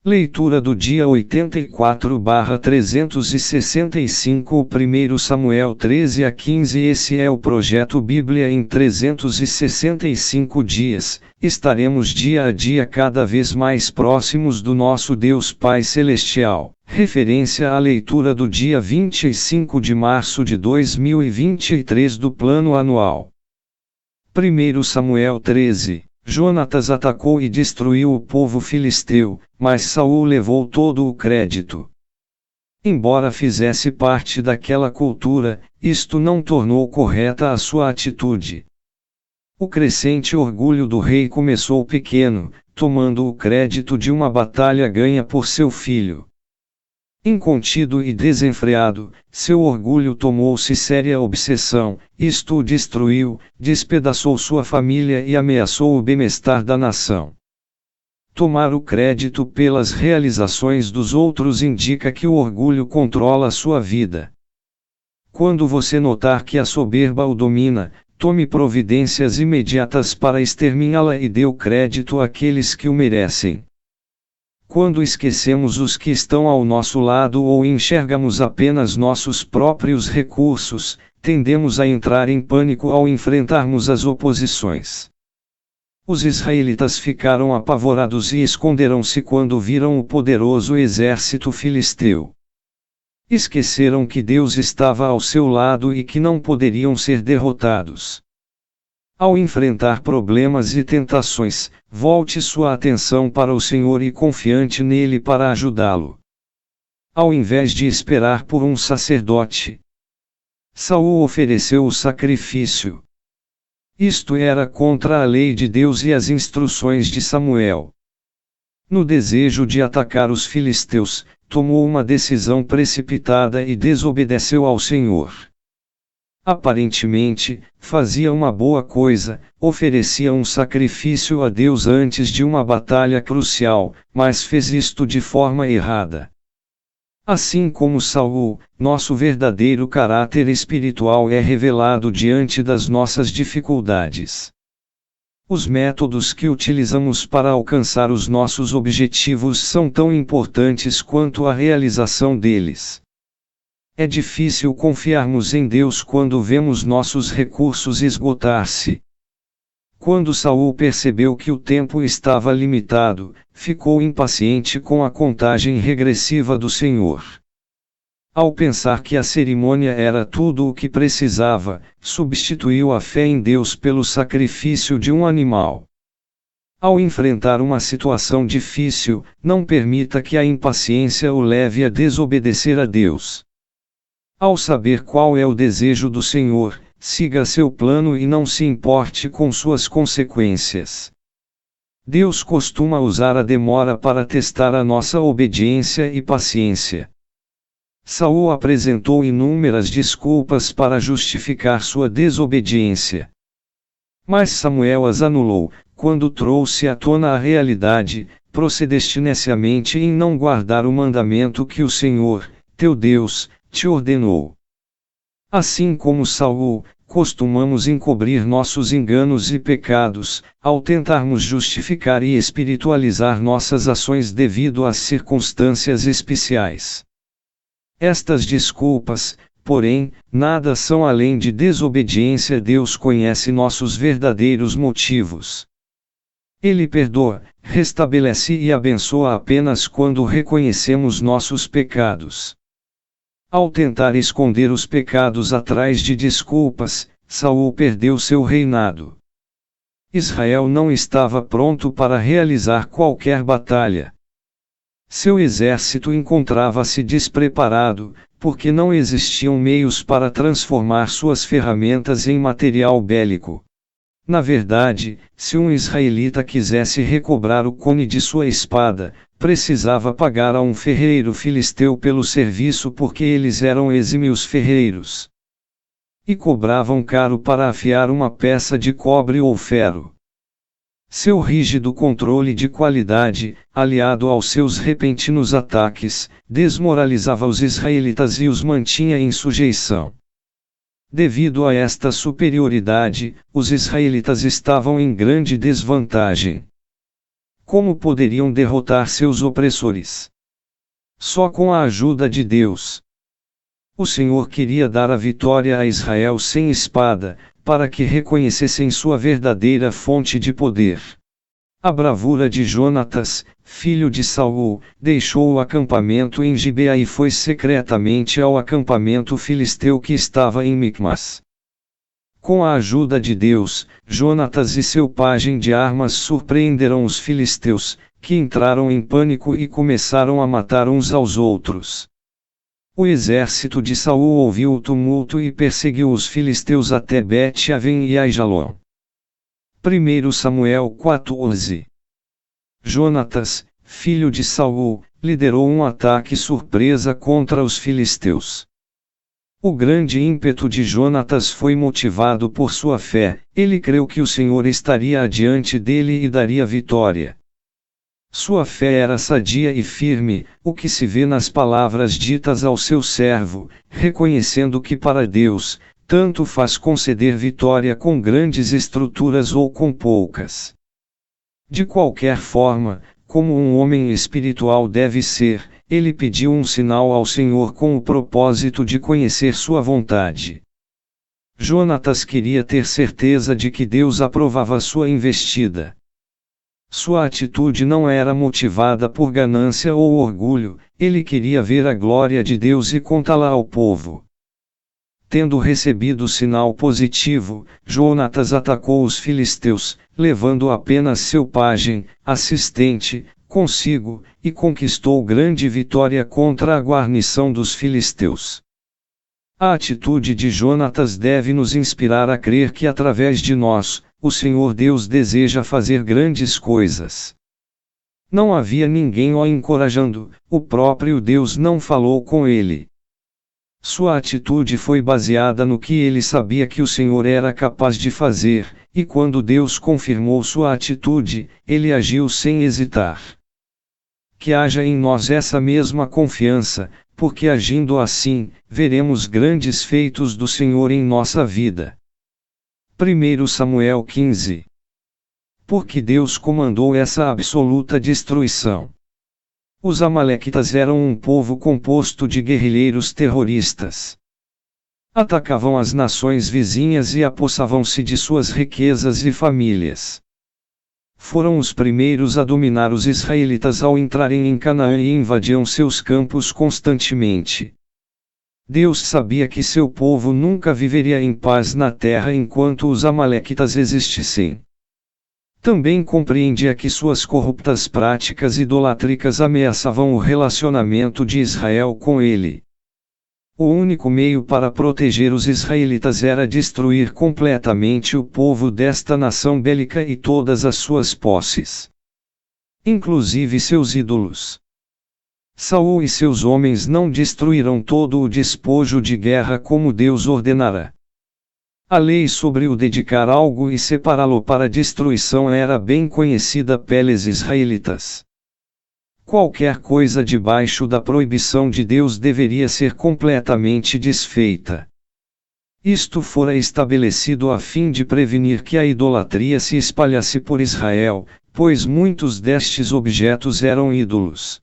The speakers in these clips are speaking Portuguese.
Leitura do dia 84/365 1 Samuel 13 a 15. Esse é o projeto Bíblia em 365 dias. Estaremos dia a dia cada vez mais próximos do nosso Deus Pai Celestial. Referência à leitura do dia 25 de março de 2023 do Plano Anual. 1 Samuel 13. Jonatas atacou e destruiu o povo filisteu, mas Saul levou todo o crédito. Embora fizesse parte daquela cultura, isto não tornou correta a sua atitude. O crescente orgulho do rei começou pequeno, tomando o crédito de uma batalha ganha por seu filho. Incontido e desenfreado, seu orgulho tomou-se séria obsessão, isto o destruiu, despedaçou sua família e ameaçou o bem-estar da nação. Tomar o crédito pelas realizações dos outros indica que o orgulho controla sua vida. Quando você notar que a soberba o domina, tome providências imediatas para exterminá-la e dê o crédito àqueles que o merecem. Quando esquecemos os que estão ao nosso lado ou enxergamos apenas nossos próprios recursos, tendemos a entrar em pânico ao enfrentarmos as oposições. Os israelitas ficaram apavorados e esconderam-se quando viram o poderoso exército filisteu. Esqueceram que Deus estava ao seu lado e que não poderiam ser derrotados. Ao enfrentar problemas e tentações, volte sua atenção para o Senhor e confiante nele para ajudá-lo. Ao invés de esperar por um sacerdote, Saul ofereceu o sacrifício. Isto era contra a lei de Deus e as instruções de Samuel. No desejo de atacar os filisteus, tomou uma decisão precipitada e desobedeceu ao Senhor. Aparentemente, fazia uma boa coisa, oferecia um sacrifício a Deus antes de uma batalha crucial, mas fez isto de forma errada. Assim como Saul, nosso verdadeiro caráter espiritual é revelado diante das nossas dificuldades. Os métodos que utilizamos para alcançar os nossos objetivos são tão importantes quanto a realização deles. É difícil confiarmos em Deus quando vemos nossos recursos esgotar-se. Quando Saul percebeu que o tempo estava limitado, ficou impaciente com a contagem regressiva do Senhor. Ao pensar que a cerimônia era tudo o que precisava, substituiu a fé em Deus pelo sacrifício de um animal. Ao enfrentar uma situação difícil, não permita que a impaciência o leve a desobedecer a Deus. Ao saber qual é o desejo do Senhor, siga seu plano e não se importe com suas consequências. Deus costuma usar a demora para testar a nossa obediência e paciência. Saul apresentou inúmeras desculpas para justificar sua desobediência. Mas Samuel as anulou, quando trouxe à tona a realidade: procedeste neciamente em não guardar o mandamento que o Senhor, teu Deus, te ordenou. Assim como Saul, costumamos encobrir nossos enganos e pecados, ao tentarmos justificar e espiritualizar nossas ações devido às circunstâncias especiais. Estas desculpas, porém, nada são além de desobediência. Deus conhece nossos verdadeiros motivos. Ele perdoa, restabelece e abençoa apenas quando reconhecemos nossos pecados. Ao tentar esconder os pecados atrás de desculpas, Saul perdeu seu reinado. Israel não estava pronto para realizar qualquer batalha. Seu exército encontrava-se despreparado, porque não existiam meios para transformar suas ferramentas em material bélico. Na verdade, se um israelita quisesse recobrar o cone de sua espada, precisava pagar a um ferreiro filisteu pelo serviço, porque eles eram exímios ferreiros. E cobravam caro para afiar uma peça de cobre ou ferro. Seu rígido controle de qualidade, aliado aos seus repentinos ataques, desmoralizava os israelitas e os mantinha em sujeição. Devido a esta superioridade, os israelitas estavam em grande desvantagem. como poderiam derrotar seus opressores? Só com a ajuda de Deus. O Senhor queria dar a vitória a Israel sem espada, para que reconhecessem sua verdadeira fonte de poder. A bravura de Jonatas, filho de Saul, deixou o acampamento em Gibeá e foi secretamente ao acampamento filisteu que estava em Micmas. Com a ajuda de Deus, Jonatas e seu pajem de armas surpreenderam os filisteus, que entraram em pânico e começaram a matar uns aos outros. O exército de Saul ouviu o tumulto e perseguiu os filisteus até Bet-Aven e Aijalon. 1 Samuel 14. Jonatas, filho de Saul, liderou um ataque surpresa contra os filisteus. O grande ímpeto de Jonatas foi motivado por sua fé, ele creu que o Senhor estaria adiante dele e daria vitória. Sua fé era sadia e firme, o que se vê nas palavras ditas ao seu servo, reconhecendo que para Deus, tanto faz conceder vitória com grandes estruturas ou com poucas. De qualquer forma, como um homem espiritual deve ser, ele pediu um sinal ao Senhor com o propósito de conhecer sua vontade. Jonatas queria ter certeza de que Deus aprovava sua investida. Sua atitude não era motivada por ganância ou orgulho, ele queria ver a glória de Deus e contá-la ao povo. Tendo recebido o sinal positivo, Jonatas atacou os filisteus, levando apenas seu pajem, assistente, consigo, e conquistou grande vitória contra a guarnição dos filisteus. A atitude de Jonatas deve nos inspirar a crer que através de nós, o Senhor Deus deseja fazer grandes coisas. Não havia ninguém o encorajando, o próprio Deus não falou com ele. Sua atitude foi baseada no que ele sabia que o Senhor era capaz de fazer, e quando Deus confirmou sua atitude, ele agiu sem hesitar. Que haja em nós essa mesma confiança, porque agindo assim, veremos grandes feitos do Senhor em nossa vida. 1 Samuel 15. Porque Deus comandou essa absoluta destruição. Os amalequitas eram um povo composto de guerrilheiros terroristas. Atacavam as nações vizinhas e apossavam-se de suas riquezas e famílias. Foram os primeiros a dominar os israelitas ao entrarem em Canaã e invadiam seus campos constantemente. Deus sabia que seu povo nunca viveria em paz na terra enquanto os amalequitas existissem. Também compreendia que suas corruptas práticas idolátricas ameaçavam o relacionamento de Israel com ele. O único meio para proteger os israelitas era destruir completamente o povo desta nação bélica e todas as suas posses, inclusive seus ídolos. Saul e seus homens não destruíram todo o despojo de guerra como Deus ordenara. A lei sobre o dedicar algo e separá-lo para destruição era bem conhecida pelos israelitas. Qualquer coisa debaixo da proibição de Deus deveria ser completamente desfeita. Isto fora estabelecido a fim de prevenir que a idolatria se espalhasse por Israel, pois muitos destes objetos eram ídolos.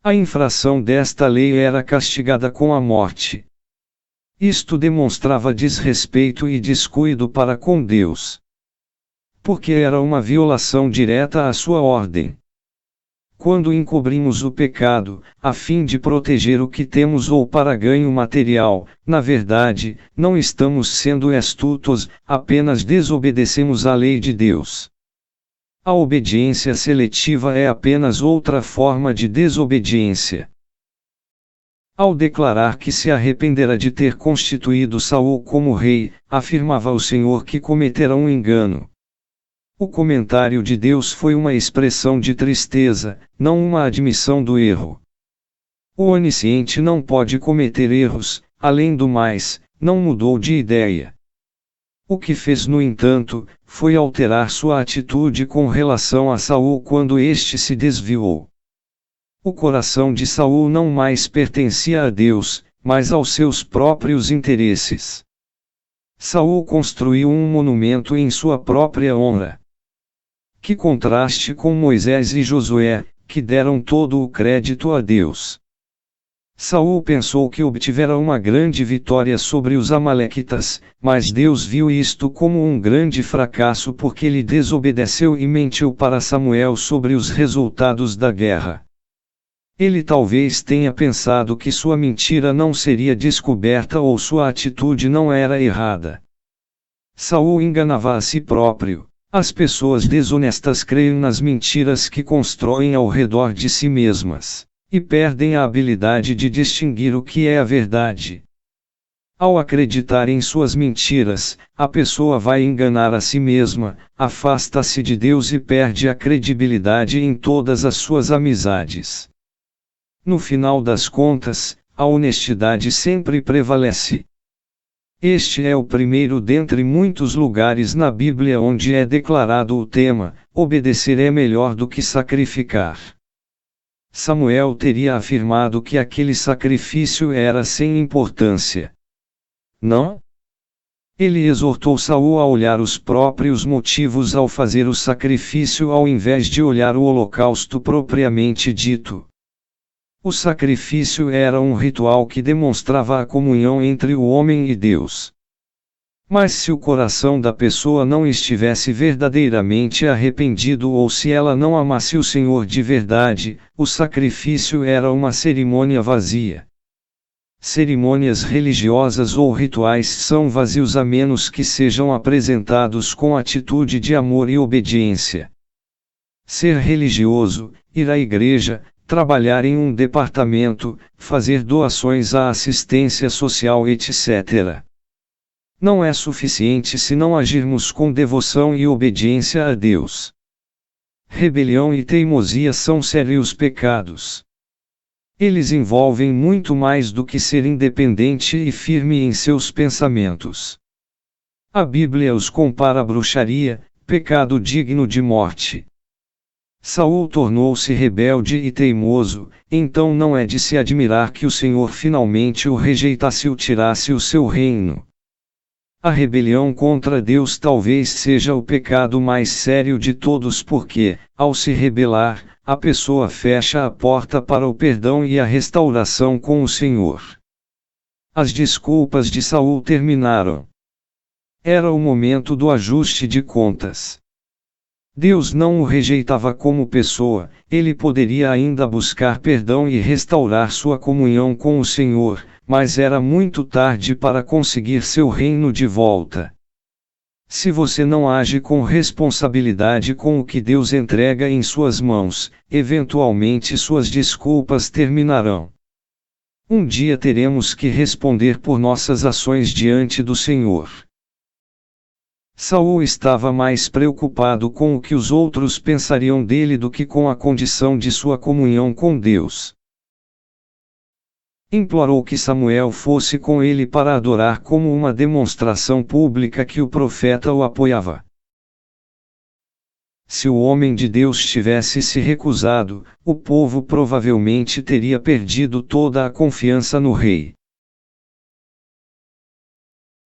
A infração desta lei era castigada com a morte. Isto demonstrava desrespeito e descuido para com Deus. Porque era uma violação direta à sua ordem. Quando encobrimos o pecado, a fim de proteger o que temos ou para ganho material, na verdade, não estamos sendo astutos, apenas desobedecemos à lei de Deus. A obediência seletiva é apenas outra forma de desobediência. Ao declarar que se arrependerá de ter constituído Saul como rei, afirmava o Senhor que cometera um engano. O comentário de Deus foi uma expressão de tristeza, não uma admissão do erro. O onisciente não pode cometer erros, além do mais, não mudou de ideia. O que fez no entanto, foi alterar sua atitude com relação a Saul quando este se desviou. O coração de Saul não mais pertencia a Deus, mas aos seus próprios interesses. Saul construiu um monumento em sua própria honra. Que contraste com Moisés e Josué, que deram todo o crédito a Deus. Saul pensou que obtivera uma grande vitória sobre os amalequitas, mas Deus viu isto como um grande fracasso porque ele desobedeceu e mentiu para Samuel sobre os resultados da guerra. Ele talvez tenha pensado que sua mentira não seria descoberta ou sua atitude não era errada. Saul enganava a si próprio. As pessoas desonestas creem nas mentiras que constroem ao redor de si mesmas, e perdem a habilidade de distinguir o que é a verdade. Ao acreditar em suas mentiras, a pessoa vai enganar a si mesma, afasta-se de Deus e perde a credibilidade em todas as suas amizades. No final das contas, a honestidade sempre prevalece. Este é o primeiro dentre muitos lugares na Bíblia onde é declarado o tema: obedecer é melhor do que sacrificar. Samuel teria afirmado que aquele sacrifício era sem importância. Não? Ele exortou Saul a olhar os próprios motivos ao fazer o sacrifício ao invés de olhar o holocausto propriamente dito. O sacrifício era um ritual que demonstrava a comunhão entre o homem e Deus. Mas se o coração da pessoa não estivesse verdadeiramente arrependido ou se ela não amasse o Senhor de verdade, o sacrifício era uma cerimônia vazia. Cerimônias religiosas ou rituais são vazios a menos que sejam apresentados com atitude de amor e obediência. Ser religioso, ir à igreja, trabalhar em um departamento, fazer doações à assistência social, etc. Não é suficiente se não agirmos com devoção e obediência a Deus. Rebelião e teimosia são sérios pecados. Eles envolvem muito mais do que ser independente e firme em seus pensamentos. A Bíblia os compara à bruxaria, pecado digno de morte. Saul tornou-se rebelde e teimoso, então não é de se admirar que o Senhor finalmente o rejeitasse e o tirasse o seu reino. A rebelião contra Deus talvez seja o pecado mais sério de todos porque, ao se rebelar, a pessoa fecha a porta para o perdão e a restauração com o Senhor. As desculpas de Saul terminaram. Era o momento do ajuste de contas. Deus não o rejeitava como pessoa, ele poderia ainda buscar perdão e restaurar sua comunhão com o Senhor, mas era muito tarde para conseguir seu reino de volta. Se você não age com responsabilidade com o que Deus entrega em suas mãos, eventualmente suas desculpas terminarão. Um dia teremos que responder por nossas ações diante do Senhor. Saul estava mais preocupado com o que os outros pensariam dele do que com a condição de sua comunhão com Deus. Implorou que Samuel fosse com ele para adorar como uma demonstração pública que o profeta o apoiava. Se o homem de Deus tivesse se recusado, o povo provavelmente teria perdido toda a confiança no rei.